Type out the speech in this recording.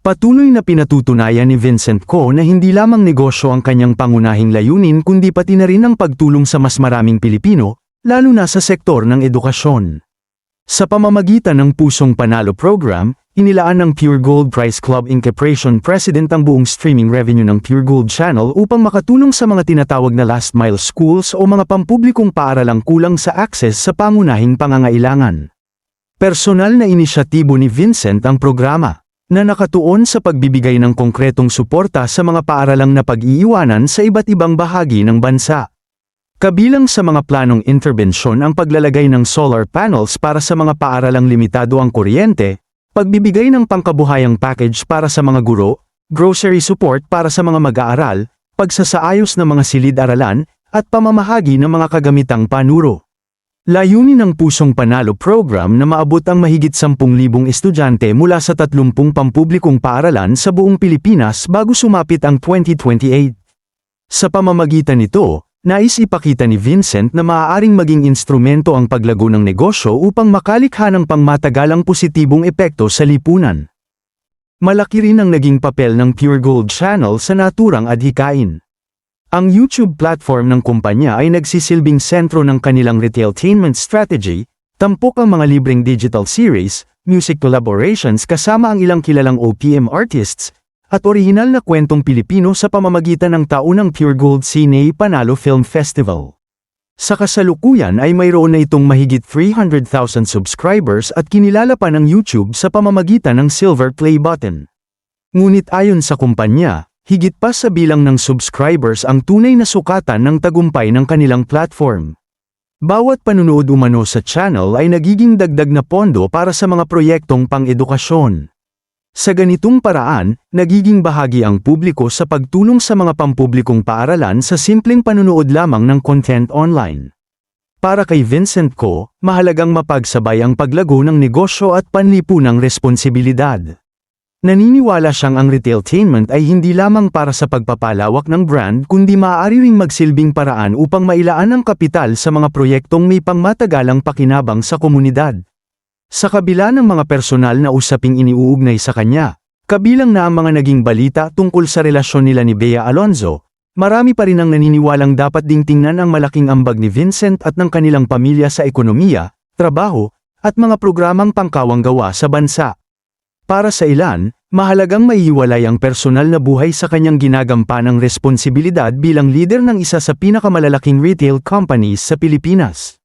Patuloy na pinatutunayan ni Vincent Co na hindi lamang negosyo ang kanyang pangunahing layunin kundi pati na rin ang pagtulong sa mas maraming Pilipino, lalo na sa sektor ng edukasyon. Sa pamamagitan ng Pusong Panalo Program, inilaan ng Pure Gold Prize Club Incorporation President ang buong streaming revenue ng Pure Gold Channel upang makatulong sa mga tinatawag na last mile schools o mga pampublikong paaralang kulang sa access sa pangunahing pangangailangan. Personal na inisyatibo ni Vincent ang programa, na nakatuon sa pagbibigay ng konkretong suporta sa mga paaralang napag-iiwanan sa iba't ibang bahagi ng bansa. Kabilang sa mga planong interbensyon ang paglalagay ng solar panels para sa mga paaralang limitado ang kuryente, pagbibigay ng pangkabuhayang package para sa mga guro, grocery support para sa mga mag-aaral, pagsasaayos ng mga silid-aralan, at pamamahagi ng mga kagamitang panuro. Layunin ng Pusong Panalo Program na maabot ang mahigit 10,000 estudyante mula sa 30 pampublikong paaralan sa buong Pilipinas bago sumapit ang 2028. Sa pamamagitan nito, nais ipakita ni Vincent na maaaring maging instrumento ang paglago ng negosyo upang makalikha ng pangmatagalang positibong epekto sa lipunan. Malaki rin ang naging papel ng Pure Gold Channel sa naturang adhikain. Ang YouTube platform ng kumpanya ay nagsisilbing sentro ng kanilang retailtainment strategy, tampok ang mga libreng digital series, music collaborations kasama ang ilang kilalang OPM artists, at orihinal na kwentong Pilipino sa pamamagitan ng taunang Pure Gold Cine Panalo Film Festival. Sa kasalukuyan ay mayroon na itong mahigit 300,000 subscribers at kinilala pa ng YouTube sa pamamagitan ng silver play button. Ngunit ayon sa kumpanya, higit pa sa bilang ng subscribers ang tunay na sukatan ng tagumpay ng kanilang platform. Bawat panunood umano sa channel ay nagiging dagdag na pondo para sa mga proyektong pang-edukasyon. Sa ganitong paraan, nagiging bahagi ang publiko sa pagtulong sa mga pampublikong paaralan sa simpleng panunood lamang ng content online. Para kay Vincent Co, mahalagang mapagsabay ang paglago ng negosyo at panlipunang responsibilidad. Naniniwala siyang ang retailtainment ay hindi lamang para sa pagpapalawak ng brand kundi maaari ring magsilbing paraan upang mailaan ang kapital sa mga proyektong may pangmatagalang pakinabang sa komunidad. Sa kabila ng mga personal na usaping iniuugnay sa kanya, kabilang na ang mga naging balita tungkol sa relasyon nila ni Bea Alonzo, marami pa rin ang naniniwalang dapat ding tingnan ang malaking ambag ni Vincent at ng kanilang pamilya sa ekonomiya, trabaho, at mga programang pangkawanggawa sa bansa. Para sa ilan, mahalagang maihiwalay ang personal na buhay sa kanyang ginagampanang responsibilidad bilang leader ng isa sa pinakamalalaking retail companies sa Pilipinas.